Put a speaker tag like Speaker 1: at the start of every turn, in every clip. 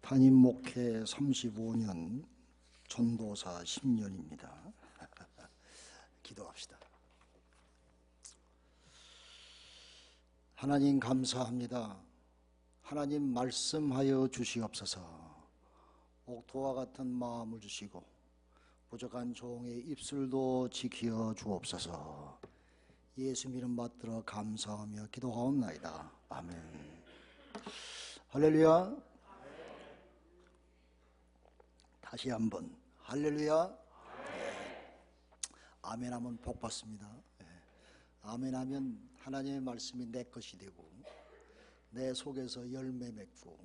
Speaker 1: 담임 목회 35년, 전도사 10년입니다. 기도합시다. 하나님 감사합니다. 하나님 말씀하여 주시옵소서. 옥토와 같은 마음을 주시고 부족한 종의 입술도 지켜 주옵소서. 예수 이름 받들어 감사하며 기도하옵나이다. 아멘. 할렐루야. 다시 한번 할렐루야. 아멘 하면 복 받습니다. 아멘 하면 하나님의 말씀이 내 것이 되고 내 속에서 열매 맺고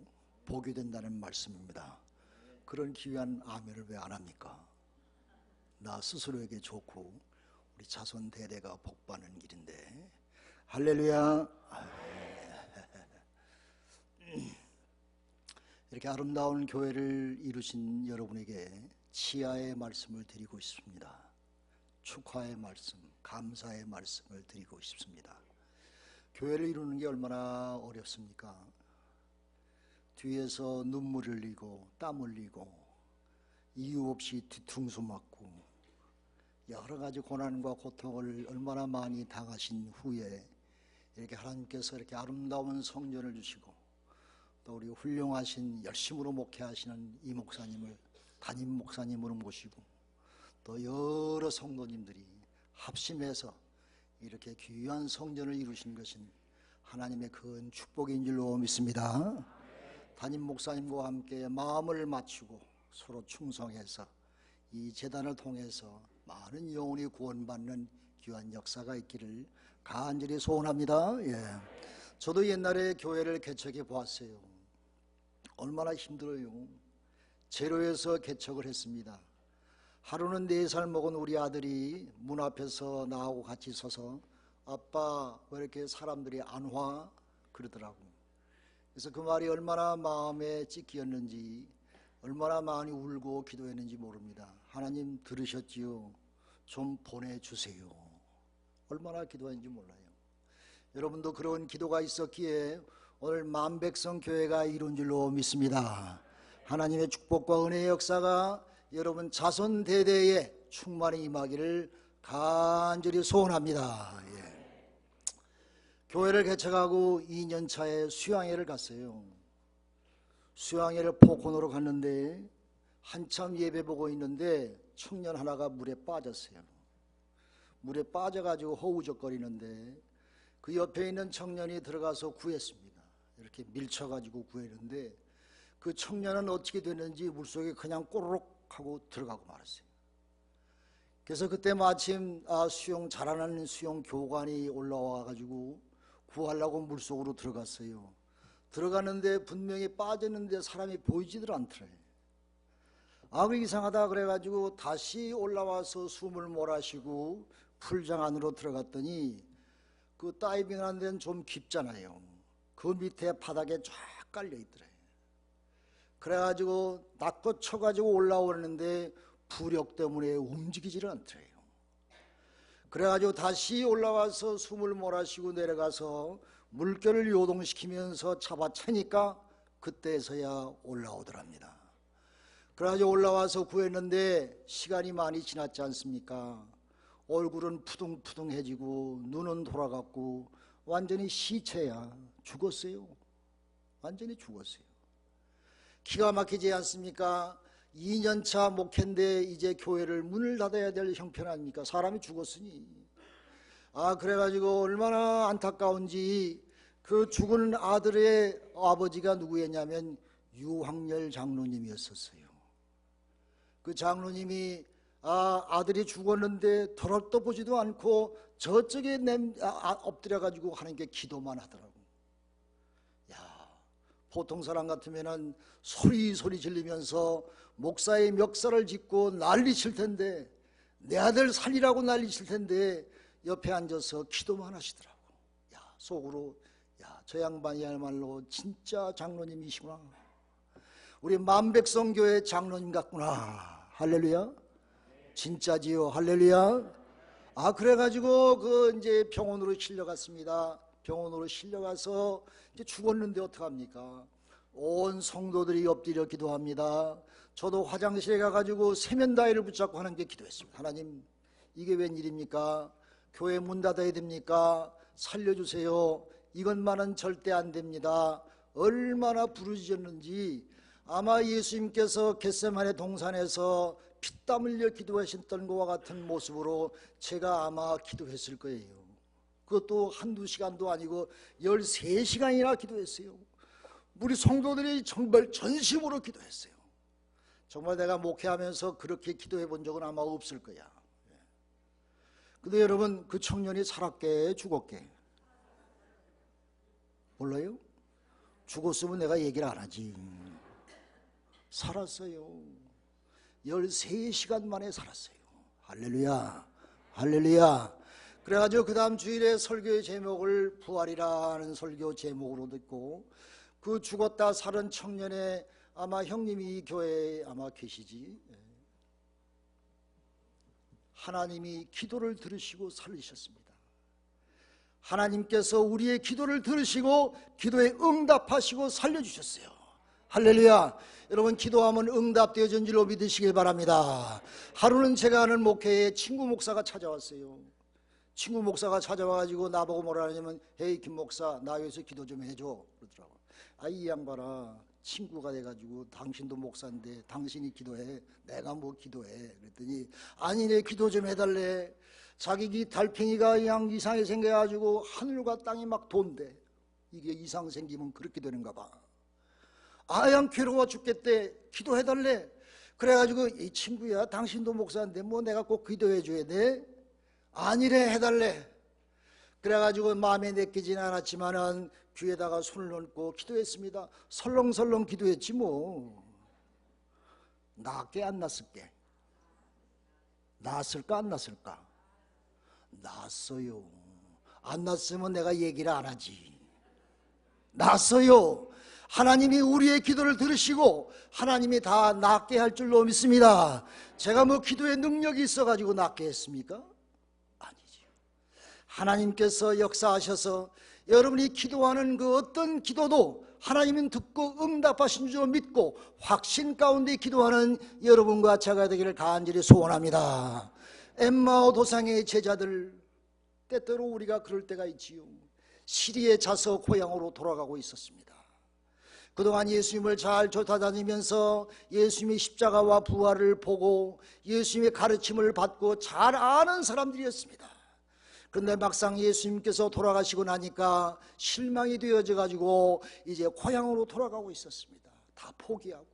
Speaker 1: 복이 된다는 말씀입니다. 그런 귀한 아멘을 왜 안 합니까? 나 스스로에게 좋고 우리 자손 대대가 복 받는 길인데. 할렐루야. 이렇게 아름다운 교회를 이루신 여러분에게 치하의 말씀을 드리고 싶습니다. 축하의 말씀, 감사의 말씀을 드리고 싶습니다. 교회를 이루는 게 얼마나 어렵습니까? 뒤에서 눈물 흘리고 땀 흘리고 이유 없이 뒤통수 맞고 여러 가지 고난과 고통을 얼마나 많이 당하신 후에 이렇게 하나님께서 이렇게 아름다운 성전을 주시고 또 우리 훌륭하신 열심으로 목회하시는 이 목사님을 담임 목사님으로 모시고 또 여러 성도님들이 합심해서 이렇게 귀한 성전을 이루신 것은 하나님의 큰 축복인 줄로 믿습니다. 담임 목사님과 함께 마음을 맞추고 서로 충성해서 이 재단을 통해서 많은 영혼이 구원받는 귀한 역사가 있기를 간절히 소원합니다. 저도 옛날에 교회를 개척해 보았어요. 얼마나 힘들어요. 제로에서 개척을 했습니다. 하루는 4살 먹은 우리 아들이 문 앞에서 나하고 같이 서서 아빠 왜 이렇게 사람들이 안 와? 그러더라고. 그래서 그 말이 얼마나 마음에 찢기었는지 얼마나 많이 울고 기도했는지 모릅니다. 하나님 들으셨지요? 좀 보내주세요. 얼마나 기도했는지 몰라요. 여러분도 그런 기도가 있었기에 오늘 만백성 교회가 이룬 줄로 믿습니다. 하나님의 축복과 은혜의 역사가 여러분 자손 대대에 충만히 임하기를 간절히 소원합니다. 교회를 개척하고 2년 차에 수양회를 갔어요. 수양회를 포콘으로 갔는데 한참 예배 보고 있는데 청년 하나가 물에 빠졌어요. 물에 빠져가지고 허우적거리는데 그 옆에 있는 청년이 들어가서 구했습니다. 이렇게 밀쳐가지고 구했는데 그 청년은 어떻게 됐는지 물속에 그냥 꼬르륵 하고 들어가고 말았어요. 그래서 그때 마침 수영 잘하는 수영 교관이 올라와가지고 구하려고 물속으로 들어갔어요. 들어가는데 분명히 빠졌는데 사람이 보이지들 않더래요. 그 이상하다 그래가지고 다시 올라와서 숨을 몰아쉬고 풀장 안으로 들어갔더니 그 다이빙 하는 데는 좀 깊잖아요. 그 밑에 바닥에 쫙 깔려 있더래요. 그래가지고 낚고 쳐가지고 올라오는데 부력 때문에 움직이지를 않더래요. 그래가지고 다시 올라와서 숨을 몰아쉬고 내려가서 물결을 요동시키면서 잡아채니까 그때서야 올라오더랍니다. 그래가지고 올라와서 구했는데 시간이 많이 지났지 않습니까? 얼굴은 푸둥푸둥해지고 눈은 돌아갔고 완전히 시체야. 죽었어요. 완전히 죽었어요. 기가 막히지 않습니까? 2년차 목회인데 이제 교회를 문을 닫아야 될 형편 아닙니까? 사람이 죽었으니. 그래가지고 얼마나 안타까운지 그 죽은 아들의 아버지가 누구였냐면 유황열 장로님이었었어요. 그 장로님이 아들이 죽었는데 더럽떠보지도 않고 저쪽에 엎드려가지고 하나님께 기도만 하더라고. 보통 사람 같으면은 소리 질리면서 목사의 멱살을 짚고 난리칠 텐데 내 아들 살리라고 난리칠 텐데 옆에 앉아서 기도만 하시더라고. 속으로 저 양반이야말로 진짜 장로님이시구나. 우리 만백성교회 장로님 같구나. 할렐루야. 진짜지요. 할렐루야. 그래가지고 이제 병원으로 실려갔습니다. 병원으로 실려가서 이제 죽었는데 어떡합니까? 온 성도들이 엎드려 기도합니다. 저도 화장실에 가가지고 세면다이를 붙잡고 하나님께 기도했습니다. 하나님, 이게 웬일입니까? 교회 문 닫아야 됩니까? 살려주세요. 이것만은 절대 안 됩니다. 얼마나 부르짖었는지. 아마 예수님께서 겟세마네 동산에서 피땀 흘려 기도하셨던 것과 같은 모습으로 제가 아마 기도했을 거예요. 그것도 한두 시간도 아니고 13시간이나 기도했어요. 우리 성도들이 정말 전심으로 기도했어요. 정말 내가 목회하면서 그렇게 기도해 본 적은 아마 없을 거야. 근데 여러분, 그 청년이 살았게 죽었게? 몰라요? 죽었으면 내가 얘기를 안 하지. 살았어요. 13시간 만에 살았어요. 할렐루야, 할렐루야. 그래가지고 그 다음 주일에 설교의 제목을 부활이라는 설교 제목으로 듣고, 그 죽었다 살은 청년의, 아마 형님이 이 교회에 아마 계시지, 하나님이 기도를 들으시고 살리셨습니다. 하나님께서 우리의 기도를 들으시고 기도에 응답하시고 살려주셨어요. 할렐루야. 여러분, 기도하면 응답되어진 줄로 믿으시길 바랍니다. 하루는 제가 아는 목회에 친구 목사가 찾아왔어요. 친구 목사가 찾아와가지고 나보고 뭐라 하냐면, 헤이 김 목사, 나 위해서 기도 좀 해줘 그러더라고. 아, 이 양반아, 친구가 돼가지고 당신도 목사인데 당신이 기도해, 내가 뭐 기도해. 그랬더니, 아니 내 기도 좀 해달래. 자기 달팽이가 그냥 이상하게 생겨가지고 하늘과 땅이 막 돈대. 이게 이상 생기면 그렇게 되는가 봐. 아양 괴로워 죽겠대. 기도해달래. 그래가지고, 이 친구야, 당신도 목사인데 뭐 내가 꼭 기도해줘야 돼? 아니래, 해달래. 그래가지고 마음에 내키진 않았지만은 귀에다가 손을 얹고 기도했습니다. 설렁설렁 기도했지 뭐. 낫게 안 낫을게? 낫을까 안 낫을까? 낫어요. 안 낫으면 내가 얘기를 안 하지. 낫어요. 하나님이 우리의 기도를 들으시고 하나님이 다 낫게 할 줄로 믿습니다. 제가 뭐 기도에 능력이 있어가지고 낫게 했습니까? 아니지요. 하나님께서 역사하셔서 여러분이 기도하는 그 어떤 기도도 하나님은 듣고 응답하신 줄 믿고 확신 가운데 기도하는 여러분과 제가 되기를 간절히 소원합니다. 엠마오 도상의 제자들, 때때로 우리가 그럴 때가 있지요. 시리에 자서 고향으로 돌아가고 있었습니다. 그동안 예수님을 잘 쫓아다니면서 예수님의 십자가와 부활을 보고 예수님의 가르침을 받고 잘 아는 사람들이었습니다. 그런데 막상 예수님께서 돌아가시고 나니까 실망이 되어져 가지고 이제 고향으로 돌아가고 있었습니다. 다 포기하고.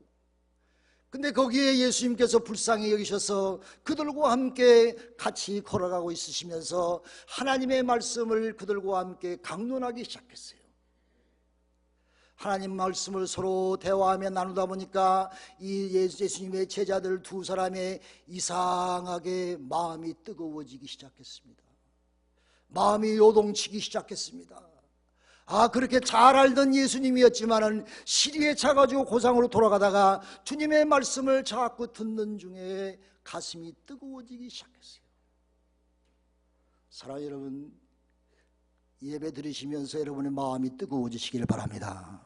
Speaker 1: 근데 거기에 예수님께서 불쌍히 여기셔서 그들과 함께 같이 걸어가고 있으시면서 하나님의 말씀을 그들과 함께 강론하기 시작했어요. 하나님 말씀을 서로 대화하며 나누다 보니까 이 예수님의 제자들 두 사람의 이상하게 마음이 뜨거워지기 시작했습니다. 마음이 요동치기 시작했습니다. 아, 그렇게 잘 알던 예수님이었지만은 시리에 차가지고 고상으로 돌아가다가 주님의 말씀을 자꾸 듣는 중에 가슴이 뜨거워지기 시작했어요. 사랑하는 여러분, 예배 드리시면서 여러분의 마음이 뜨거워지시길 바랍니다.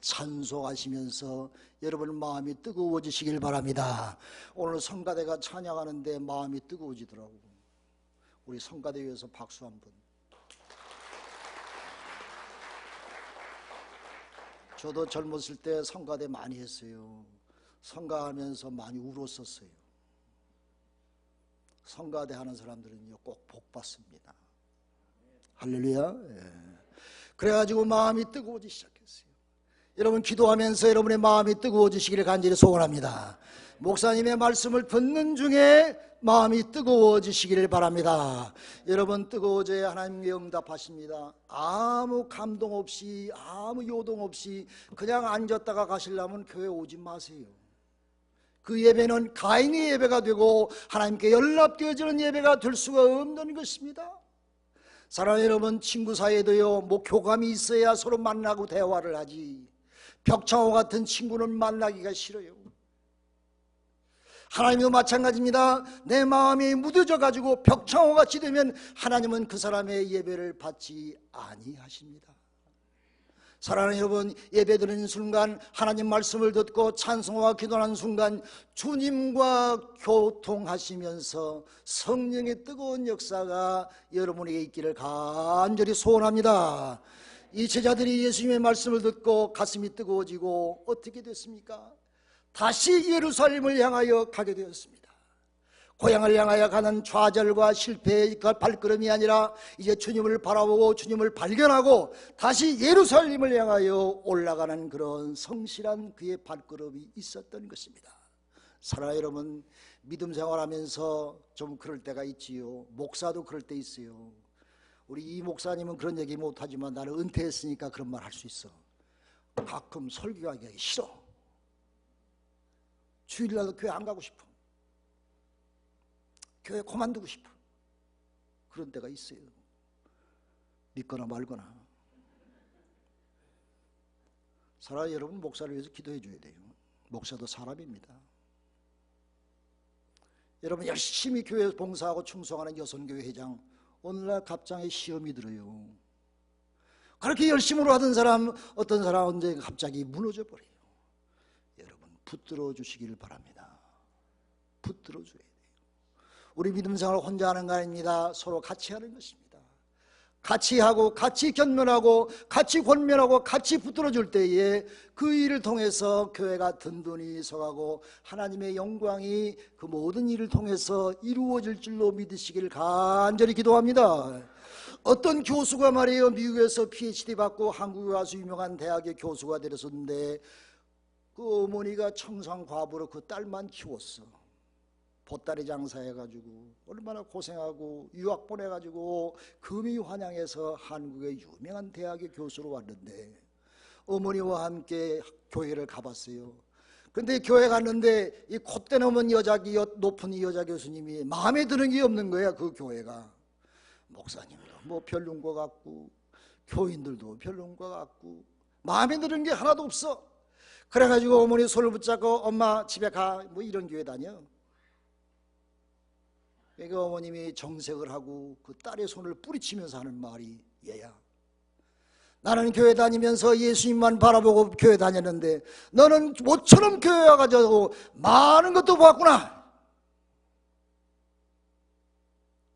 Speaker 1: 찬송하시면서 여러분의 마음이 뜨거워지시길 바랍니다. 오늘 성가대가 찬양하는데 마음이 뜨거워지더라고요. 우리 성가대 위해서 박수 한번. 저도 젊었을 때 성가대 많이 했어요. 성가하면서 많이 울었었어요. 성가대 하는 사람들은요, 꼭 복 받습니다. 할렐루야. 예. 그래가지고 마음이 뜨거워지기 시작했어요. 여러분, 기도하면서 여러분의 마음이 뜨거워지시기를 간절히 소원합니다. 목사님의 말씀을 듣는 중에 마음이 뜨거워지시기를 바랍니다. 여러분, 뜨거워져야 하나님께 응답하십니다. 아무 감동 없이, 아무 요동 없이 그냥 앉았다가 가시려면 교회 오지 마세요. 그 예배는 가인의 예배가 되고 하나님께 연락되어지는 예배가 될 수가 없는 것입니다. 사랑하는 여러분, 친구 사이에도요, 뭐 교감이 있어야 서로 만나고 대화를 하지. 벽창호 같은 친구는 만나기가 싫어요. 하나님도 마찬가지입니다. 내 마음이 무뎌져 가지고 벽창호같이 되면 하나님은 그 사람의 예배를 받지 아니하십니다. 사랑하는 여러분, 예배드리는 순간, 하나님 말씀을 듣고 찬송과 기도하는 순간 주님과 교통하시면서 성령의 뜨거운 역사가 여러분에게 있기를 간절히 소원합니다. 이 제자들이 예수님의 말씀을 듣고 가슴이 뜨거워지고 어떻게 됐습니까? 다시 예루살렘을 향하여 가게 되었습니다. 고향을 향하여 가는 좌절과 실패의 발걸음이 아니라 이제 주님을 바라보고 주님을 발견하고 다시 예루살렘을 향하여 올라가는 그런 성실한 그의 발걸음이 있었던 것입니다. 사랑하는 여러분, 믿음 생활하면서 좀 그럴 때가 있지요. 목사도 그럴 때 있어요. 우리 이 목사님은 그런 얘기 못하지만 나는 은퇴했으니까 그런 말 할 수 있어. 가끔 설교하기 싫어. 주일날도 교회 안 가고 싶어. 교회 그만두고 싶어. 그런 때가 있어요. 믿거나 말거나. 사랑하는 여러분, 목사를 위해서 기도해 줘야 돼요. 목사도 사람입니다. 여러분, 열심히 교회에서 봉사하고 충성하는 여선교회 회장, 오늘날 갑자기 시험이 들어요. 그렇게 열심으로 하던 사람, 어떤 사람 언제 갑자기 무너져 버려요. 여러분, 붙들어 주시기를 바랍니다. 붙들어 줘야 돼요. 우리 믿음 생활 혼자 하는 거 아닙니다. 서로 같이 하는 것입니다. 같이 하고 같이 견면하고 같이 권면하고 같이 붙들어 줄 때에 그 일을 통해서 교회가 든든히 서가고 하나님의 영광이 그 모든 일을 통해서 이루어질 줄로 믿으시길 간절히 기도합니다. 어떤 교수가 말이에요, 미국에서 PhD 받고 한국에 와서 유명한 대학의 교수가 되었는데 그 어머니가 청산과부로 그 딸만 키웠어. 보따리 장사해가지고 얼마나 고생하고 유학 보내가지고 금이 환양해서 한국의 유명한 대학의 교수로 왔는데 어머니와 함께 교회를 가봤어요. 근데 교회 갔는데 이 콧대 넘은 높은 이 여자 교수님이 마음에 드는 게 없는 거야. 그 교회가 목사님도 뭐 별론 것 같고 교인들도 별론 것 같고 마음에 드는 게 하나도 없어. 그래가지고 어머니 손을 붙잡고 엄마 집에 가, 뭐 이런 교회 다녀. 그러니까 어머님이 정색을 하고 그 딸의 손을 뿌리치면서 하는 말이, 얘야, 나는 교회 다니면서 예수님만 바라보고 교회 다녔는데 너는 모처럼 교회 와가지고 많은 것도 봤구나.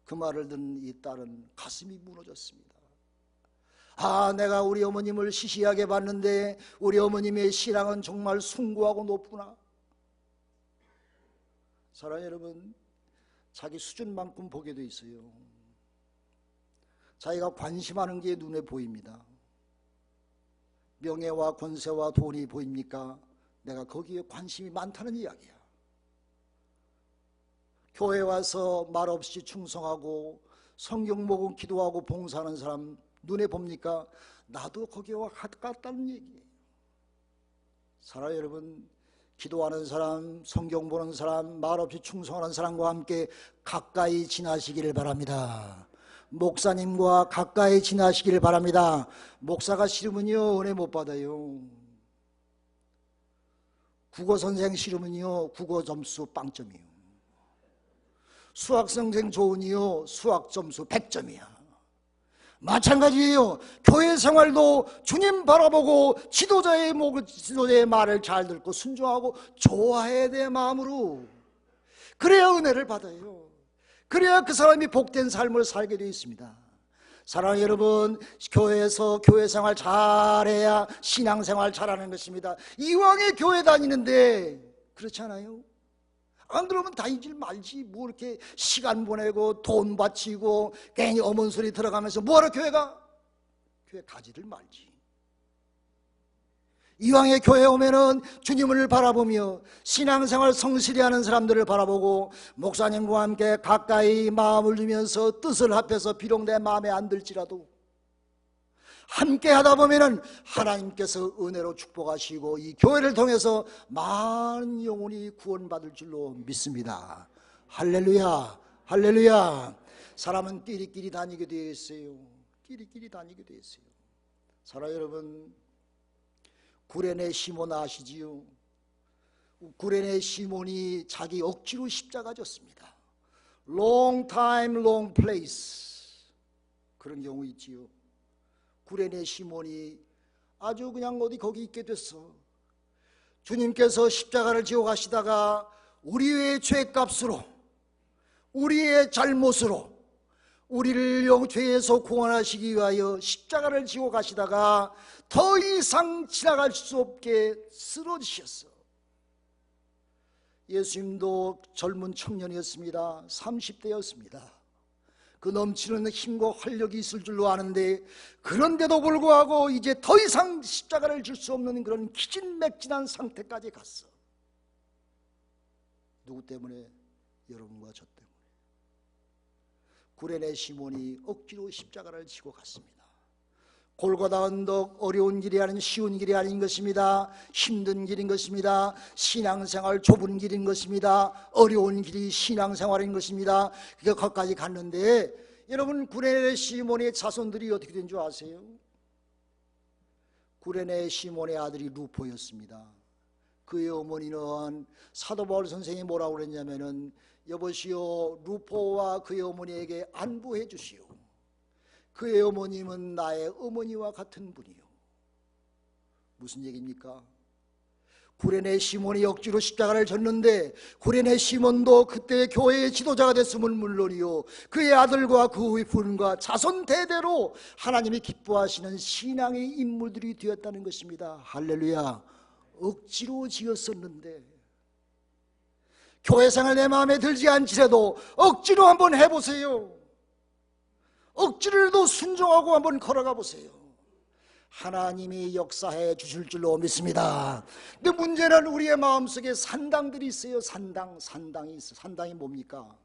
Speaker 1: 그 말을 듣는 이 딸은 가슴이 무너졌습니다. 아, 내가 우리 어머님을 시시하게 봤는데 우리 어머님의 신앙은 정말 숭고하고 높구나. 사랑하는 여러분, 자기 수준만큼 보게 돼 있어요. 자기가 관심하는 게 눈에 보입니다. 명예와 권세와 돈이 보입니까? 내가 거기에 관심이 많다는 이야기야. 교회 와서 말없이 충성하고 성경 보고 기도하고 봉사하는 사람 눈에 봅니까? 나도 거기에 갔다는 얘기예요. 사랑하는 여러분, 기도하는 사람, 성경 보는 사람, 말없이 충성하는 사람과 함께 가까이 지나시기를 바랍니다. 목사님과 가까이 지나시기를 바랍니다. 목사가 싫으면요 은혜 못 받아요. 국어 선생 싫으면요 국어 점수 빵점이요. 수학 선생 좋으니요 수학 점수 100점이야. 마찬가지예요. 교회 생활도 주님 바라보고 지도자의 말을 잘 듣고 순종하고 좋아해야 돼, 마음으로. 그래야 은혜를 받아요. 그래야 그 사람이 복된 삶을 살게 되어 있습니다. 사랑하는 여러분, 교회에서 교회 생활 잘해야 신앙생활 잘하는 것입니다. 이왕에 교회 다니는데 그렇지 않아요? 안 그러면 다니질 말지. 뭐 이렇게 시간 보내고 돈 바치고 괜히 어머니 소리 들어가면서 뭐하러 교회 가? 교회 가지를 말지. 이왕에 교회 오면은 주님을 바라보며 신앙생활 성실히 하는 사람들을 바라보고 목사님과 함께 가까이 마음을 주면서 뜻을 합해서 비록 내 마음에 안 들지라도 함께 하다 보면은 하나님께서 은혜로 축복하시고 이 교회를 통해서 많은 영혼이 구원받을 줄로 믿습니다. 할렐루야, 할렐루야. 사람은 끼리끼리 다니게 되어 있어요. 끼리끼리 다니게 되어 있어요. 사랑하는 여러분, 구레네 시몬 아시지요? 구레네 시몬이 자기 억지로 십자가 졌습니다. Long time, long place. 그런 경우 있지요. 구레네 시몬이 아주 그냥 어디 거기 있게 됐어. 주님께서 십자가를 지고 가시다가 우리의 죄값으로, 우리의 잘못으로 우리를 죄에서 구원하시기 위하여 십자가를 지고 가시다가 더 이상 지나갈 수 없게 쓰러지셨어. 예수님도 젊은 청년이었습니다. 30대였습니다. 그 넘치는 힘과 활력이 있을 줄로 아는데, 그런데도 불구하고 이제 더 이상 십자가를 질 수 없는 그런 기진맥진한 상태까지 갔어. 누구 때문에? 여러분과 저 때문에. 구레네 시몬이 억지로 십자가를 지고 갔습니다. 골고다 언덕, 어려운 길이 아닌 쉬운 길이 아닌 것입니다. 힘든 길인 것입니다. 신앙생활 좁은 길인 것입니다. 어려운 길이 신앙생활인 것입니다. 그게 거기까지 갔는데, 여러분, 구레네 시몬의 자손들이 어떻게 된 줄 아세요? 구레네 시몬의 아들이 루포였습니다. 그의 어머니는 사도 바울 선생이 뭐라고 그랬냐면은, 여보시오, 루포와 그의 어머니에게 안부해 주시오. 그의 어머님은 나의 어머니와 같은 분이요. 무슨 얘기입니까? 구레네 시몬이 억지로 십자가를 졌는데, 구레네 시몬도 그때 교회의 지도자가 됐음은 물론이요, 그의 아들과 그의 부인과 자손 대대로 하나님이 기뻐하시는 신앙의 인물들이 되었다는 것입니다. 할렐루야. 억지로 지었었는데, 교회생활 내 마음에 들지 않지라도 억지로 한번 해보세요. 억지로라도 순종하고 한번 걸어가 보세요. 하나님이 역사해 주실 줄로 믿습니다. 근데 문제는 우리의 마음속에 산당들이 있어요. 산당이 있어요. 산당이 뭡니까?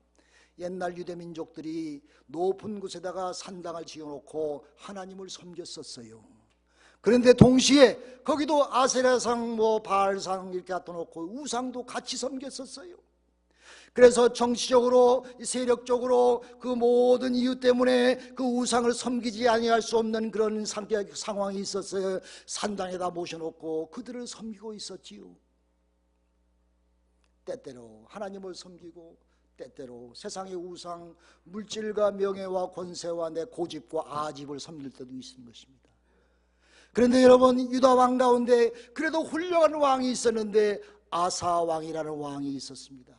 Speaker 1: 옛날 유대민족들이 높은 곳에다가 산당을 지어놓고 하나님을 섬겼었어요. 그런데 동시에 거기도 아세라상, 바알상 이렇게 갖다 놓고 우상도 같이 섬겼었어요. 그래서 정치적으로, 세력적으로 그 모든 이유 때문에 그 우상을 섬기지 아니할 수 없는 그런 상황이 있었어요. 산당에다 모셔놓고 그들을 섬기고 있었지요. 때때로 하나님을 섬기고, 때때로 세상의 우상, 물질과 명예와 권세와 내 고집과 아집을 섬길 때도 있는 것입니다. 그런데 여러분, 유다 왕 가운데 그래도 훌륭한 왕이 있었는데, 아사 왕이라는 왕이 있었습니다.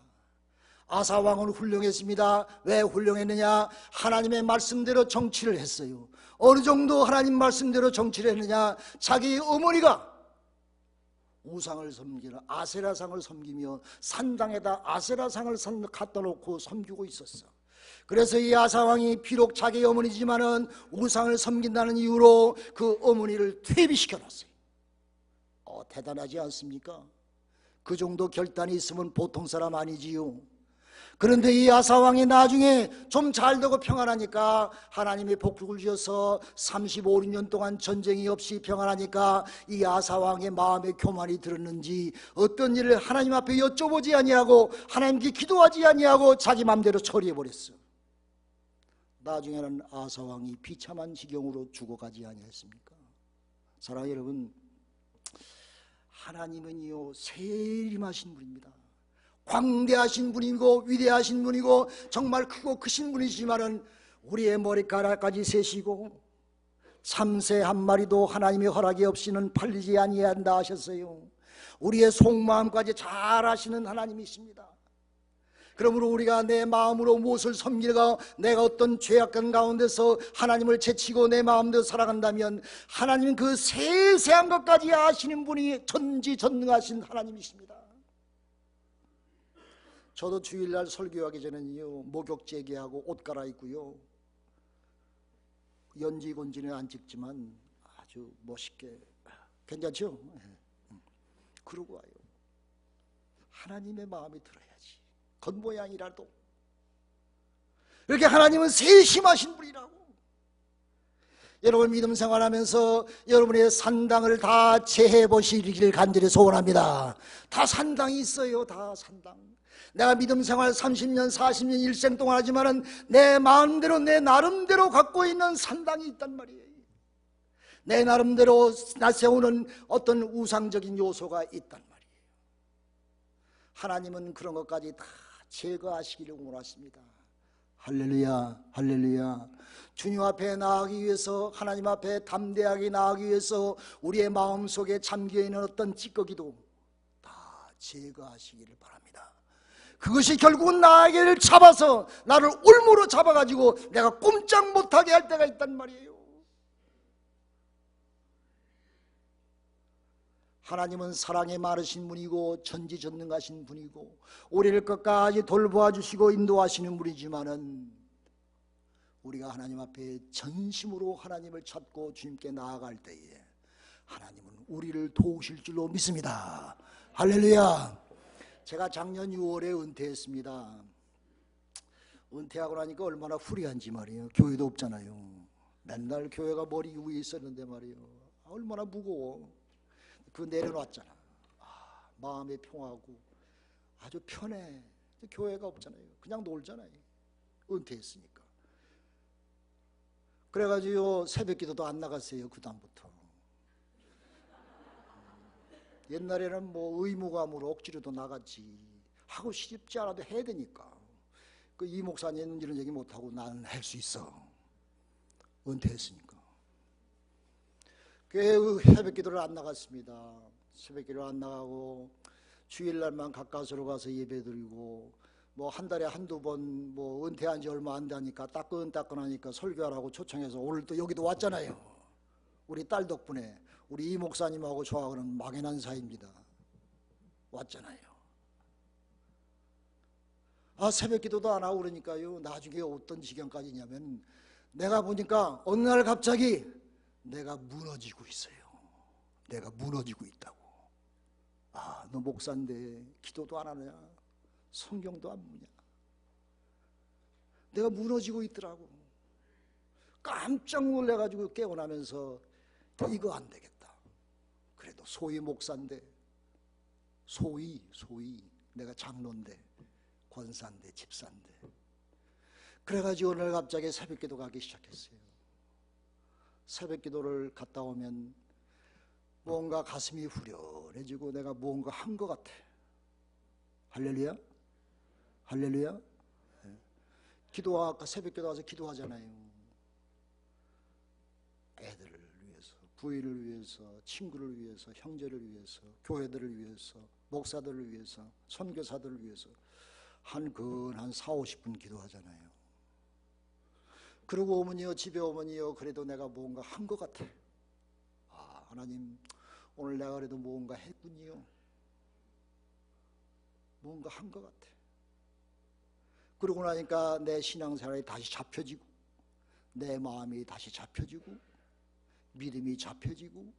Speaker 1: 아사 왕은 훌륭했습니다. 왜 훌륭했느냐? 하나님의 말씀대로 정치를 했어요. 어느 정도 하나님 말씀대로 정치를 했느냐? 자기 어머니가 우상을 섬기는 아세라상을 섬기며 산당에다 아세라상을 갖다 놓고 섬기고 있었어. 그래서 이 아사 왕이 비록 자기 어머니지만은 우상을 섬긴다는 이유로 그 어머니를 퇴비시켜 놨어요. 대단하지 않습니까? 그 정도 결단이 있으면 보통 사람 아니지요. 그런데 이 아사왕이 나중에 좀 잘되고 평안하니까, 하나님이 복국을 주셔서 35, 6년 동안 전쟁이 없이 평안하니까 이 아사왕의 마음에 교만이 들었는지 어떤 일을 하나님 앞에 여쭤보지 아니하고 하나님께 기도하지 아니하고 자기 마음대로 처리해버렸어. 나중에는 아사왕이 비참한 지경으로 죽어가지 아니했습니까? 사랑하는 여러분, 하나님은요 세림하신 분입니다. 광대하신 분이고 위대하신 분이고 정말 크고 크신 분이지만은 우리의 머리카락까지 세시고 참새 한 마리도 하나님의 허락이 없이는 팔리지 아니한다 하셨어요. 우리의 속마음까지 잘 아시는 하나님이십니다. 그러므로 우리가 내 마음으로 무엇을 섬기고 내가 어떤 죄악된 가운데서 하나님을 제치고 내 마음대로 살아간다면, 하나님은 그 세세한 것까지 아시는 분이 전지전능하신 하나님이십니다. 저도 주일날 설교하기 전에는요, 목욕 재개하고 옷 갈아입고요, 연지곤지는 안 찍지만 아주 멋있게, 괜찮죠? 그러고 와요. 하나님의 마음이 들어야지. 겉모양이라도. 이렇게 하나님은 세심하신 분이라고. 여러분 믿음 생활하면서 여러분의 산당을 다 재해 보시기를 간절히 소원합니다. 다 산당이 있어요. 다 산당. 내가 믿음 생활 30년 40년 일생 동안 하지만은 내 마음대로 내 나름대로 갖고 있는 산당이 있단 말이에요. 내 나름대로 나 세우는 어떤 우상적인 요소가 있단 말이에요. 하나님은 그런 것까지 다 제거하시기를 원하십니다. 할렐루야, 할렐루야. 주님 앞에 나아가기 위해서, 하나님 앞에 담대하게 나아가기 위해서 우리의 마음속에 잠겨있는 어떤 찌꺼기도 다 제거하시기를 바랍니다. 그것이 결국은 나에게를 잡아서 나를 올무로 잡아가지고 내가 꼼짝 못하게 할 때가 있단 말이에요. 하나님은 사랑이 많으신 분이고 전지전능하신 분이고 우리를 끝까지 돌보아 주시고 인도하시는 분이지만은 우리가 하나님 앞에 전심으로 하나님을 찾고 주님께 나아갈 때에 하나님은 우리를 도우실 줄로 믿습니다. 할렐루야. 제가 작년 6월에 은퇴했습니다. 은퇴하고 나니까 얼마나 후리한지 말이에요. 교회도 없잖아요. 맨날 교회가 머리 위에 있었는데 말이에요. 얼마나 무거워. 그 내려놨잖아. 마음이 평하고 아주 편해. 교회가 없잖아요. 그냥 놀잖아요. 은퇴했으니까. 그래가지고 새벽기도도 안 나갔어요. 그 다음부터. 옛날에는 뭐 의무감으로 억지로도 나갔지. 하고 싶지 않아도 해야 되니까. 그 이 목사님은 이런 얘기 못하고 나는 할 수 있어. 은퇴했으니까. 그 새벽기도를 안 나갔습니다. 새벽기도를 안 나가고 주일날만 가까스로 가서 예배드리고 뭐 한 달에 한두 번 뭐 은퇴한 지 얼마 안 되니까 따끈따끈하니까 설교하라고 초청해서 오늘 또 여기도 왔잖아요. 우리 딸 덕분에 우리 이 목사님하고 저하고는 막연한 사이입니다. 왔잖아요. 새벽기도도 안 하고 그러니까요. 나중에 어떤 지경까지냐면 내가 보니까 어느 날 갑자기 내가 무너지고 있어요. 내가 무너지고 있다고. 너 목사인데 기도도 안 하느냐? 성경도 안 보냐? 내가 무너지고 있더라고. 깜짝 놀래가지고 깨어나면서 이거 안 되겠다. 그래도 소위 목사인데 소위 내가 장로인데 권사인데 집사인데 그래가지고 오늘 갑자기 새벽기도 가기 시작했어요. 새벽기도를 갔다 오면 뭔가 가슴이 후련해지고 내가 뭔가 한 것 같아. 할렐루야? 할렐루야? 기도하까 새벽기도 와서 기도하잖아요. 애들을 위해서, 부인을 위해서, 친구를 위해서, 형제를 위해서, 교회들을 위해서, 목사들을 위해서, 선교사들을 위해서 한 4, 50분 기도하잖아요. 그러고 오면요, 집에 오면요, 그래도 내가 뭔가 한 것 같아. 하나님, 오늘 내가 그래도 뭔가 했군요. 뭔가 한 것 같아. 그러고 나니까 내 신앙생활이 다시 잡혀지고 내 마음이 다시 잡혀지고 믿음이 잡혀지고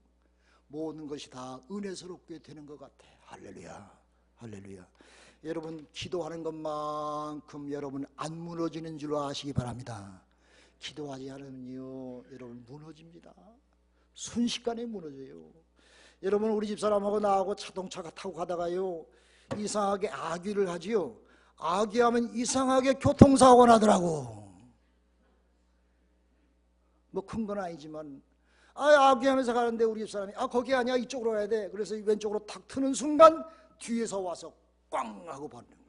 Speaker 1: 모든 것이 다 은혜스럽게 되는 것 같아. 할렐루야, 할렐루야. 여러분, 기도하는 것만큼 여러분 안 무너지는 줄 아시기 바랍니다. 기도하지 않으면요, 여러분 무너집니다. 순식간에 무너져요. 여러분, 우리 집사람하고 나하고 자동차 타고 가다가요, 이상하게 악귀를 하지요. 악귀하면 이상하게 교통사고가 나더라고. 뭐 큰 건 아니지만 악귀하면서 가는데 우리 집사람이 거기 아니야, 이쪽으로 가야 돼. 그래서 왼쪽으로 탁 트는 순간 뒤에서 와서 꽝 하고 받는 거예요.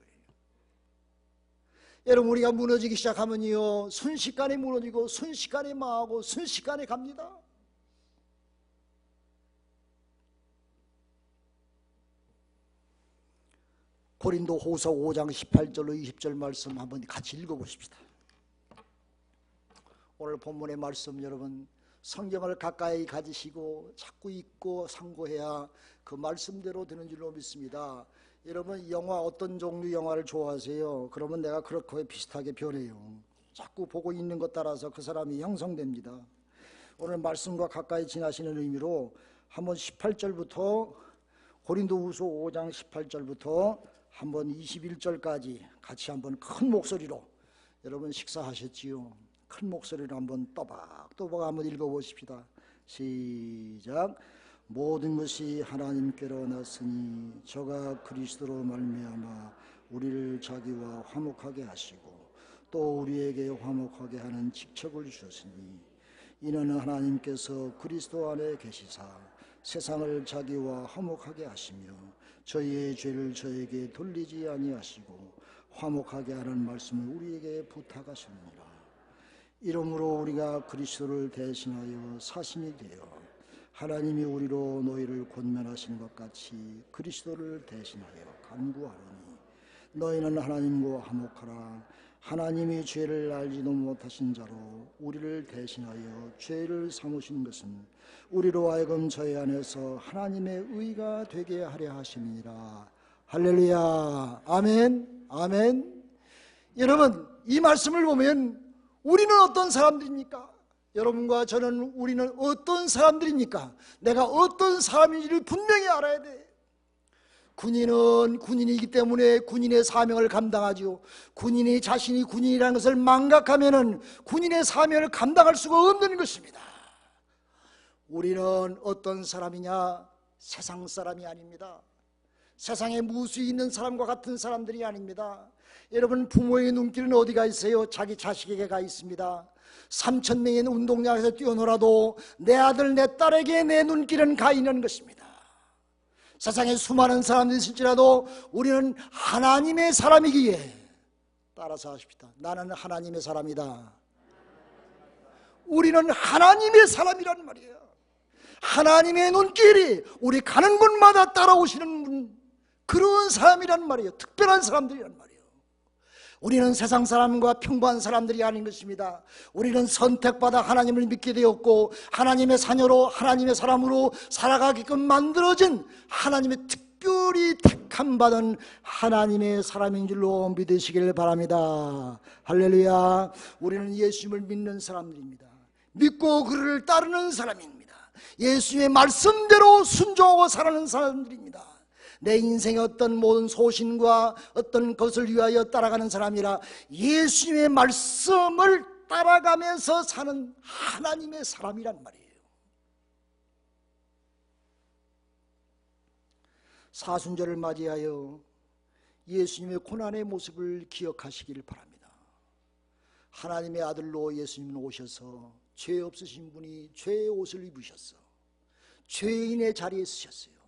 Speaker 1: 여러분, 우리가 무너지기 시작하면요, 순식간에 무너지고 순식간에 망하고 순식간에 갑니다. 고린도 후서 5장 18절로 20절 말씀 한번 같이 읽어보십시다. 오늘 본문의 말씀, 여러분 성경을 가까이 가지시고 자꾸 읽고 상고해야 그 말씀대로 되는 줄로 믿습니다. 여러분, 영화 어떤 종류 영화를 좋아하세요? 그러면 내가 그렇게 비슷하게 변해요. 자꾸 보고 있는 것 따라서 그 사람이 형성됩니다. 오늘 말씀과 가까이 지나시는 의미로 한번 18절부터 고린도후서 5장 18절부터 한번 21절까지 같이 한번 큰 목소리로, 여러분 식사하셨지요? 큰 목소리로 한번 또박또박 한번 읽어보십시다. 시작. 모든 것이 하나님께로 났으니 저가 그리스도로 말미암아 우리를 자기와 화목하게 하시고 또 우리에게 화목하게 하는 직책을 주셨으니 이는 하나님께서 그리스도 안에 계시사 세상을 자기와 화목하게 하시며 저희의 죄를 저에게 돌리지 아니하시고 화목하게 하는 말씀을 우리에게 부탁하십니다. 이러므로 우리가 그리스도를 대신하여 사신이 되어 하나님이 우리로 너희를 권면하신 것 같이 그리스도를 대신하여 간구하노니 너희는 하나님과 화목하라. 하나님이 죄를 알지도 못하신 자로 우리를 대신하여 죄를 삼으신 것은 우리로 하여금 저희 안에서 하나님의 의가 되게 하려 하심이니라. 할렐루야. 아멘. 아멘. 여러분, 이 말씀을 보면 우리는 어떤 사람들입니까? 여러분과 저는 우리는 어떤 사람들입니까? 내가 어떤 사람인지를 분명히 알아야 돼. 군인은 군인이기 때문에 군인의 사명을 감당하지요. 군인이 자신이 군인이라는 것을 망각하면은 군인의 사명을 감당할 수가 없는 것입니다. 우리는 어떤 사람이냐? 세상 사람이 아닙니다. 세상에 무수히 있는 사람과 같은 사람들이 아닙니다. 여러분, 부모의 눈길은 어디가 있어요? 자기 자식에게 가 있습니다. 3,000명의 운동장에서 뛰어놀아도 내 아들 내 딸에게 내 눈길은 가 있는 것입니다. 세상에 수많은 사람들이 있을지라도 우리는 하나님의 사람이기에 따라서 하십시다. 나는 하나님의 사람이다. 우리는 하나님의 사람이란 말이에요. 하나님의 눈길이 우리 가는 곳마다 따라오시는 분, 그런 사람이란 말이에요. 특별한 사람들이란 말이에요. 우리는 세상 사람과 평범한 사람들이 아닌 것입니다. 우리는 선택받아 하나님을 믿게 되었고 하나님의 자녀로 하나님의 사람으로 살아가게끔 만들어진 하나님의 특별히 택함 받은 하나님의 사람인 줄로 믿으시길 바랍니다. 할렐루야. 우리는 예수님을 믿는 사람들입니다. 믿고 그를 따르는 사람입니다. 예수님의 말씀대로 순종하고 살아가는 사람들입니다. 내 인생의 어떤 모든 소신과 어떤 것을 위하여 따라가는 사람이라 예수님의 말씀을 따라가면서 사는 하나님의 사람이란 말이에요. 사순절을 맞이하여 예수님의 고난의 모습을 기억하시길 바랍니다. 하나님의 아들로 예수님은 오셔서 죄 없으신 분이 죄의 옷을 입으셔서 죄인의 자리에 서셨어요.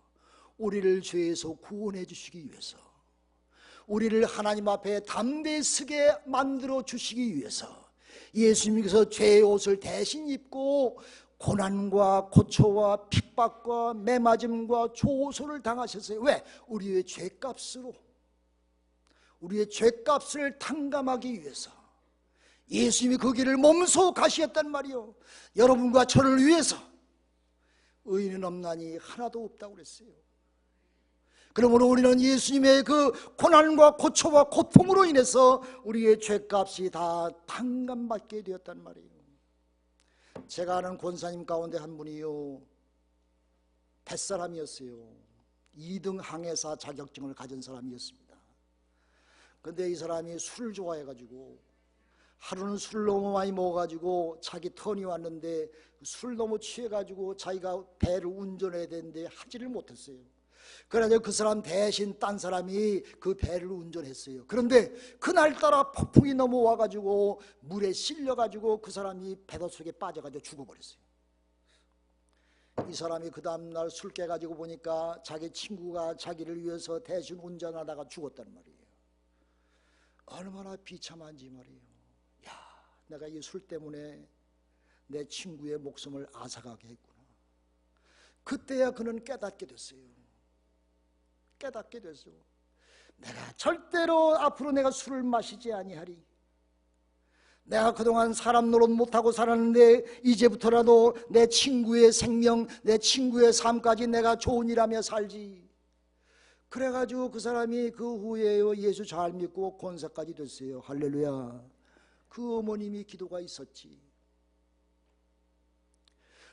Speaker 1: 우리를 죄에서 구원해 주시기 위해서, 우리를 하나님 앞에 담대히 서게 만들어 주시기 위해서 예수님께서 죄의 옷을 대신 입고 고난과 고초와 핍박과 매맞음과 조소를 당하셨어요. 왜? 우리의 죄값으로, 우리의 죄값을 탕감하기 위해서 예수님이 그 길을 몸소 가시었단 말이요. 여러분과 저를 위해서 의인은 없나니 하나도 없다고 그랬어요. 그러므로 우리는 예수님의 그 고난과 고초와 고통으로 인해서 우리의 죄값이 다 탕감받게 되었단 말이에요. 제가 아는 권사님 가운데 한 분이요, 뱃사람이었어요. 2등 항해사 자격증을 가진 사람이었습니다. 그런데 이 사람이 술을 좋아해가지고 하루는 술을 너무 많이 먹어가지고 자기 턴이 왔는데 술 너무 취해가지고 자기가 배를 운전해야 되는데 하지를 못했어요. 그래서 그 사람 대신 딴 사람이 그 배를 운전했어요. 그런데 그날따라 폭풍이 넘어와가지고 물에 실려가지고 그 사람이 배닷속에 빠져가지고 죽어버렸어요. 이 사람이 그 다음날 술 깨가지고 보니까 자기 친구가 자기를 위해서 대신 운전하다가 죽었단 말이에요. 얼마나 비참한지 말이에요. 야, 내가 이 술 때문에 내 친구의 목숨을 앗아가게 했구나. 그때야 그는 깨닫게 됐어요. 깨닫게 됐어. 내가 절대로 앞으로 내가 술을 마시지 아니하리. 내가 그동안 사람 노릇 못하고 살았는데 이제부터라도 내 친구의 생명, 내 친구의 삶까지 내가 좋은 일하며 살지. 그래가지고 그 사람이 그 후에 예수 잘 믿고 권사까지 됐어요. 할렐루야. 그 어머님이 기도가 있었지.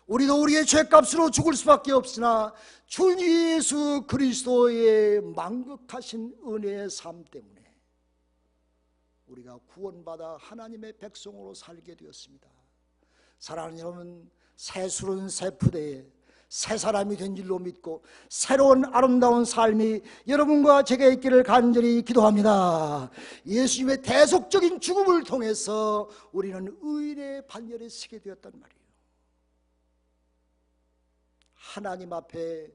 Speaker 1: 우리도 우리의 죄값으로 죽을 수밖에 없으나 주 예수 그리스도의 만극하신 은혜의 삶 때문에 우리가 구원받아 하나님의 백성으로 살게 되었습니다. 사랑하는 여러분, 새 술은 새 푸대에 새 사람이 된 줄로 믿고 새로운 아름다운 삶이 여러분과 제게 있기를 간절히 기도합니다. 예수님의 대속적인 죽음을 통해서 우리는 의인의 반열에 서게 되었단 말이에요. 하나님 앞에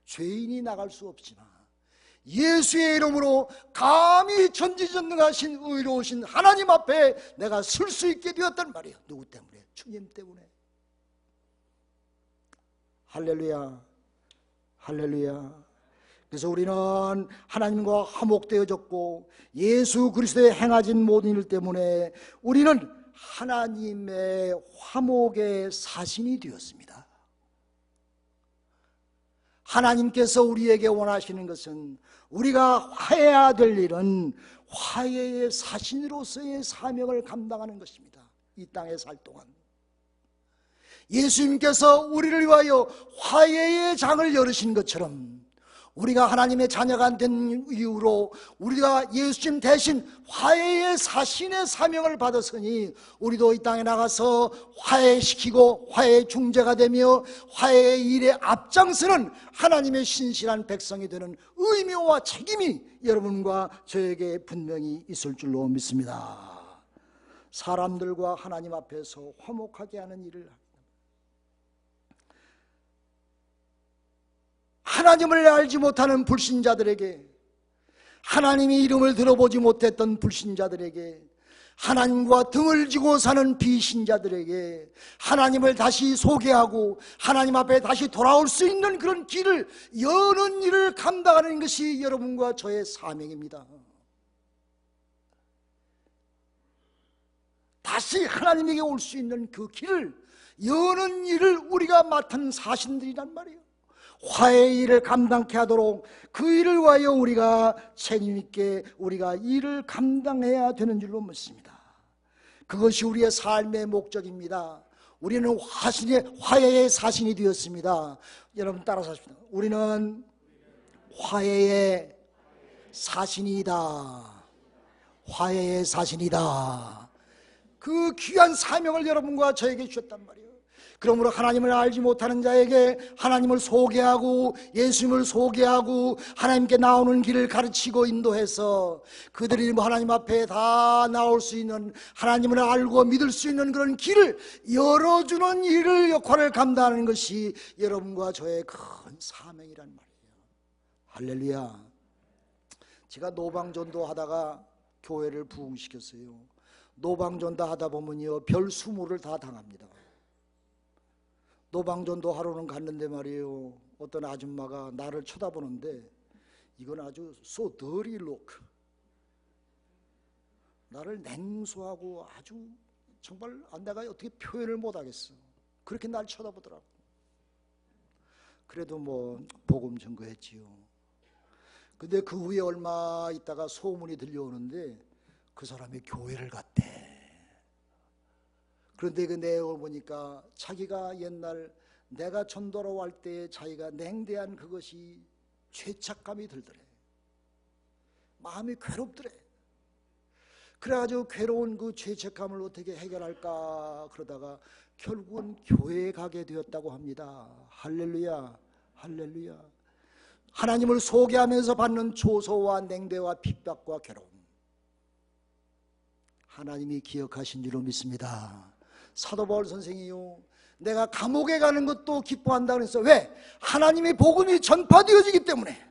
Speaker 1: 죄인이 나갈 수 없지만 예수의 이름으로 감히 전지전능하신 의로우신 하나님 앞에 내가 설 수 있게 되었단 말이에요. 누구 때문에? 주님 때문에. 할렐루야, 할렐루야. 그래서 우리는 하나님과 화목되어졌고 예수 그리스도의 행하신 모든 일 때문에 우리는 하나님의 화목의 사신이 되었습니다. 하나님께서 우리에게 원하시는 것은 우리가 화해해야 될 일은 화해의 사신으로서의 사명을 감당하는 것입니다. 이 땅에 살 동안 예수님께서 우리를 위하여 화해의 장을 열으신 것처럼 우리가 하나님의 자녀가 된 이후로 우리가 예수님 대신 화해의 사신의 사명을 받았으니 우리도 이 땅에 나가서 화해시키고 화해의 중재가 되며 화해의 일에 앞장서는 하나님의 신실한 백성이 되는 의무와 책임이 여러분과 저에게 분명히 있을 줄로 믿습니다. 사람들과 하나님 앞에서 화목하게 하는 일을 하나님을 알지 못하는 불신자들에게, 하나님의 이름을 들어보지 못했던 불신자들에게, 하나님과 등을 지고 사는 비신자들에게 하나님을 다시 소개하고 하나님 앞에 다시 돌아올 수 있는 그런 길을 여는 일을 감당하는 것이 여러분과 저의 사명입니다. 다시 하나님에게 올 수 있는 그 길을 여는 일을 우리가 맡은 사신들이란 말이에요. 화해의 일을 감당케 하도록 그 일을 위하여 우리가 책임있게 우리가 일을 감당해야 되는 줄로 믿습니다. 그것이 우리의 삶의 목적입니다. 우리는 화해의 사신이 되었습니다. 여러분 따라서 하십시오. 우리는 화해의 사신이다. 화해의 사신이다. 그 귀한 사명을 여러분과 저에게 주셨단 말이에요. 그러므로 하나님을 알지 못하는 자에게 하나님을 소개하고 예수님을 소개하고 하나님께 나오는 길을 가르치고 인도해서 그들이 하나님 앞에 다 나올 수 있는, 하나님을 알고 믿을 수 있는 그런 길을 열어주는 일을 역할을 감당하는 것이 여러분과 저의 큰 사명이란 말이에요. 할렐루야. 제가 노방전도 하다가 교회를 부흥시켰어요. 노방전도 하다 보면요 별 20를 다 당합니다. 노방전도 하러는 갔는데 말이에요, 어떤 아줌마가 나를 쳐다보는데 이건 아주 so dirty look, 나를 냉소하고 아주 정말 내가 어떻게 표현을 못하겠어. 그렇게 날 쳐다보더라고. 그래도 뭐 복음 전거했지요. 근데 그 후에 얼마 있다가 소문이 들려오는데 그 사람이 교회를 갔대. 그런데 그 내용을 보니까 자기가 옛날 내가 전도로 갈 때 자기가 냉대한 그것이 죄책감이 들더래. 마음이 괴롭더래. 그래가지고 괴로운 그 죄책감을 어떻게 해결할까 그러다가 결국은 교회에 가게 되었다고 합니다. 할렐루야, 할렐루야. 하나님을 소개하면서 받는 조소와 냉대와 핍박과 괴로움, 하나님이 기억하신 줄로 믿습니다. 사도 바울 선생이요, 내가 감옥에 가는 것도 기뻐한다 그랬어. 왜? 하나님의 복음이 전파되어지기 때문에.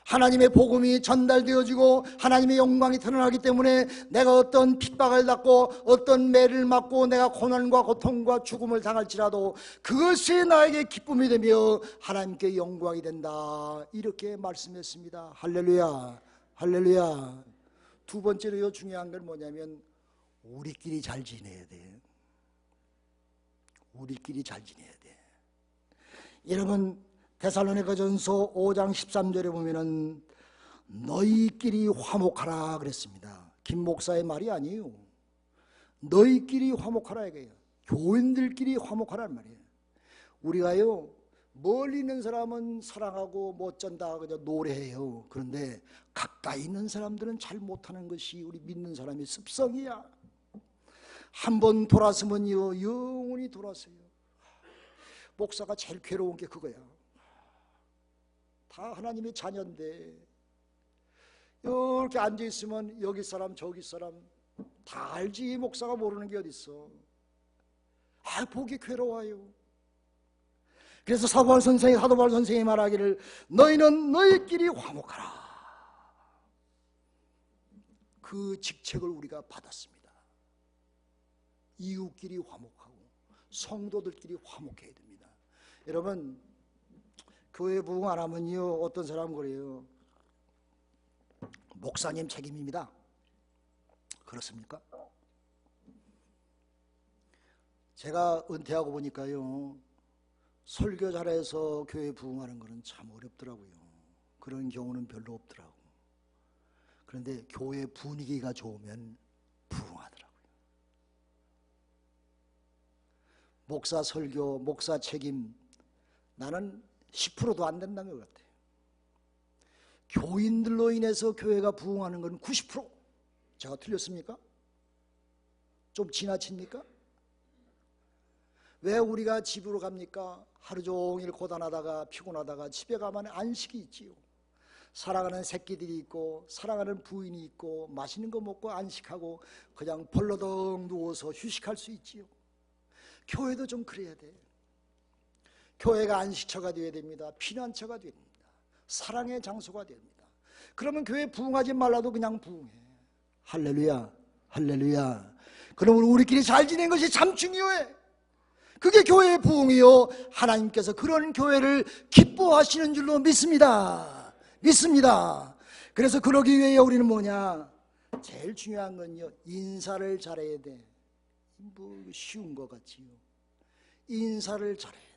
Speaker 1: 하나님의 복음이 전달되어지고 하나님의 영광이 드러나기 때문에 내가 어떤 핍박을 받고 어떤 매를 맞고 내가 고난과 고통과 죽음을 당할지라도 그것이 나에게 기쁨이 되며 하나님께 영광이 된다, 이렇게 말씀했습니다. 할렐루야, 할렐루야. 두 번째로 중요한 건 뭐냐면 우리끼리 잘 지내야 돼. 우리끼리 잘 지내야 돼. 여러분 데살로니가전서 5장 13절에 보면은 너희끼리 화목하라 그랬습니다. 김 목사의 말이 아니에요. 너희끼리 화목하라 이거예요. 교인들끼리 화목하라는 말이에요. 우리가요 멀리 있는 사람은 사랑하고 못 잔다 그저 노래해요. 그런데 가까이 있는 사람들은 잘 못하는 것이 우리 믿는 사람의 습성이야. 한번 돌아서면요 영원히 돌아서요. 목사가 제일 괴로운 게 그거야. 다 하나님의 자녀인데 이렇게 앉아있으면 여기 사람 저기 사람 다 알지, 목사가 모르는 게 어디 있어. 보기 괴로워요. 그래서 사도 바울 선생이 말하기를 너희는 너희끼리 화목하라. 그 직책을 우리가 받았습니다. 이웃끼리 화목하고 성도들끼리 화목해야 됩니다. 여러분, 교회 부흥 안 하면요, 어떤 사람은 그래요. 목사님 책임입니다. 그렇습니까? 제가 은퇴하고 보니까요, 설교 잘해서 교회 부흥하는 것은 참 어렵더라고요. 그런 경우는 별로 없더라고. 그런데 교회 분위기가 좋으면 부흥하더라고요. 목사 설교, 목사 책임, 나는 10%도 안 된다는 것 같아요. 교인들로 인해서 교회가 부흥하는 건 90%. 제가 틀렸습니까? 좀 지나칩니까? 왜 우리가 집으로 갑니까? 하루 종일 고단하다가 피곤하다가 집에 가면 안식이 있지요. 사랑하는 새끼들이 있고 사랑하는 부인이 있고 맛있는 거 먹고 안식하고 그냥 벌러덩 누워서 휴식할 수 있지요. 교회도 좀 그래야 돼. 교회가 안식처가 되어야 됩니다. 피난처가 됩니다. 사랑의 장소가 됩니다. 그러면 교회 부흥하지 말라도 그냥 부흥해. 할렐루야, 할렐루야. 그러면 우리끼리 잘 지내는 것이 참 중요해. 그게 교회의 부흥이요. 하나님께서 그런 교회를 기뻐하시는 줄로 믿습니다. 믿습니다. 그래서 그러기 위해 우리는 뭐냐? 제일 중요한 건요, 인사를 잘해야 돼. 뭐 쉬운 것 같지요. 인사를 잘해야 돼요.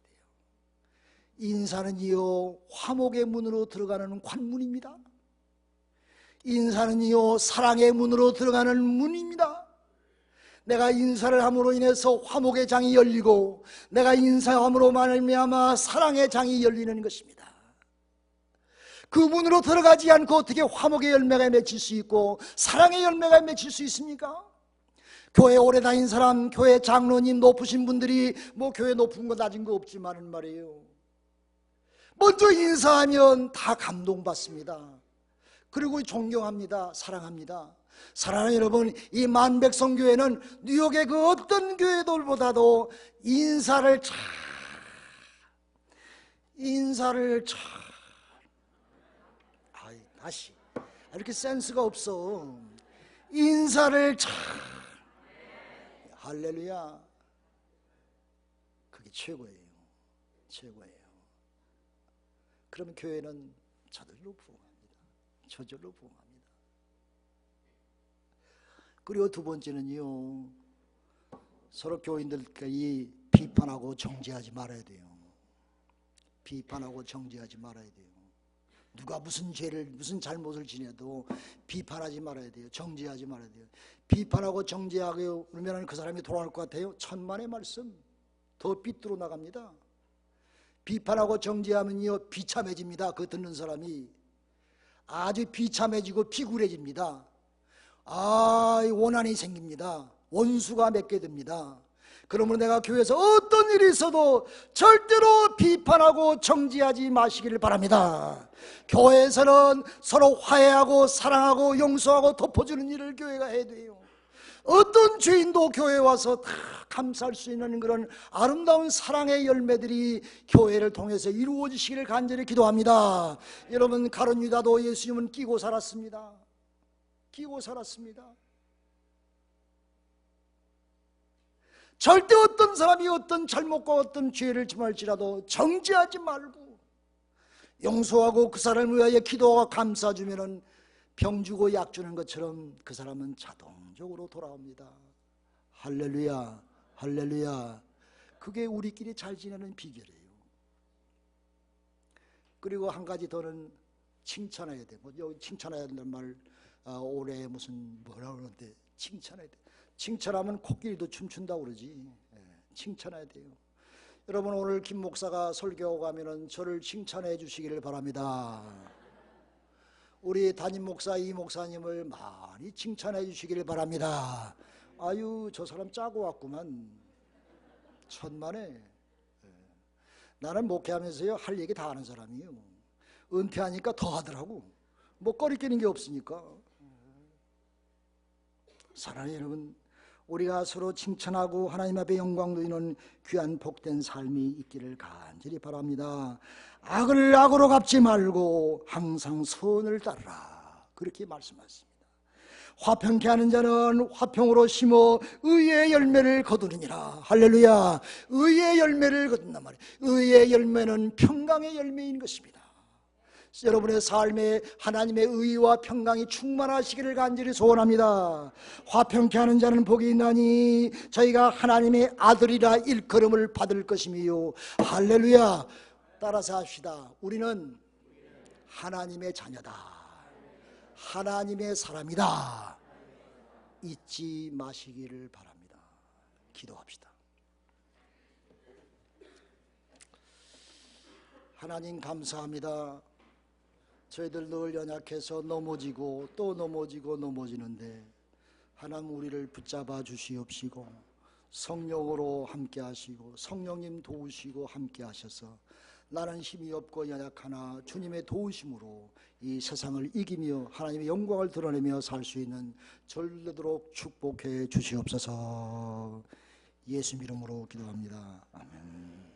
Speaker 1: 인사는요, 화목의 문으로 들어가는 관문입니다. 인사는요, 사랑의 문으로 들어가는 문입니다. 내가 인사를 함으로 인해서 화목의 장이 열리고 내가 인사함으로 말미암아 사랑의 장이 열리는 것입니다. 그 문으로 들어가지 않고 어떻게 화목의 열매가 맺힐 수 있고 사랑의 열매가 맺힐 수 있습니까? 교회 오래 다닌 사람, 교회 장로님 높으신 분들이 뭐 교회 높은 거 낮은 거 없지만은 말이에요, 먼저 인사하면 다 감동받습니다. 그리고 존경합니다. 사랑합니다. 사랑하는 여러분, 이 만백성교회는 뉴욕의 그 어떤 교회들보다도 인사를 다시 이렇게 센스가 없어. 인사를 할렐루야. 그게 최고예요. 최고예요. 그러면 교회는 저절로 부흥합니다. 저절로 부흥합니다. 그리고 두 번째는요, 서로 교인들끼리 비판하고 정죄하지 말아야 돼요. 비판하고 정죄하지 말아야 돼요. 누가 무슨 죄를, 무슨 잘못을 지내도 비판하지 말아야 돼요. 정죄하지 말아야 돼요. 비판하고 정죄하고 그러면 그 사람이 돌아올 것 같아요? 천만의 말씀. 더 삐뚤어 나갑니다. 비판하고 정죄하면요, 비참해집니다. 그 듣는 사람이 아주 비참해지고 비굴해집니다. 원한이 생깁니다. 원수가 맺게 됩니다. 그러므로 내가 교회에서 어떤 일이 있어도 절대로 비판하고 정죄하지 마시기를 바랍니다. 교회에서는 서로 화해하고 사랑하고 용서하고 덮어주는 일을 교회가 해야 돼요. 어떤 죄인도 교회에 와서 다 감사할 수 있는 그런 아름다운 사랑의 열매들이 교회를 통해서 이루어지시기를 간절히 기도합니다. 여러분, 가룟 유다도 예수님은 끼고 살았습니다. 끼고 살았습니다. 절대 어떤 사람이 어떤 잘못과 어떤 죄를 범할지라도 정죄하지 말고 용서하고 그 사람을 위하여 기도하고 감싸주면은 병 주고 약 주는 것처럼 그 사람은 자동적으로 돌아옵니다. 할렐루야, 할렐루야. 그게 우리끼리 잘 지내는 비결이에요. 그리고 한 가지 더는 칭찬해야 돼. 뭐 여기 칭찬해야 된다는 말, 올해 무슨 뭐라 그러는데 칭찬해야 돼. 칭찬하면 코끼리도 춤춘다고 그러지. 칭찬해야 돼요. 여러분, 오늘 김 목사가 설교하고 가면은 저를 칭찬해 주시기를 바랍니다. 우리 담임 목사 이 목사님을 많이 칭찬해 주시기를 바랍니다. 아유, 저 사람 짜고 왔구만. 천만에. 나는 목회하면서요, 할 얘기 다 하는 사람이에요. 은퇴하니까 더 하더라고. 뭐 꺼리끼는 게 없으니까. 사랑하는 여러분, 우리가 서로 칭찬하고 하나님 앞에 영광 돌리는 귀한 복된 삶이 있기를 간절히 바랍니다. 악을 악으로 갚지 말고 항상 선을 따르라, 그렇게 말씀하십니다. 화평케 하는 자는 화평으로 심어 의의 열매를 거두느니라. 할렐루야. 의의 열매를 거둔단 말이에요. 의의 열매는 평강의 열매인 것입니다. 여러분의 삶에 하나님의 의와 평강이 충만하시기를 간절히 소원합니다. 화평케 하는 자는 복이 있나니 저희가 하나님의 아들이라 일컬음을 받을 것이며. 할렐루야. 따라서 합시다. 우리는 하나님의 자녀다, 하나님의 사람이다, 잊지 마시기를 바랍니다. 기도합시다. 하나님 감사합니다. 저희들 늘 연약해서 넘어지고 또 넘어지는데 하나님 우리를 붙잡아 주시옵시고 성령으로 함께 하시고 성령님 도우시고 함께 하셔서 나는 힘이 없고 연약하나 주님의 도우심으로 이 세상을 이기며 하나님의 영광을 드러내며 살 수 있는 저를 되도록 축복해 주시옵소서. 예수 이름으로 기도합니다. 아멘.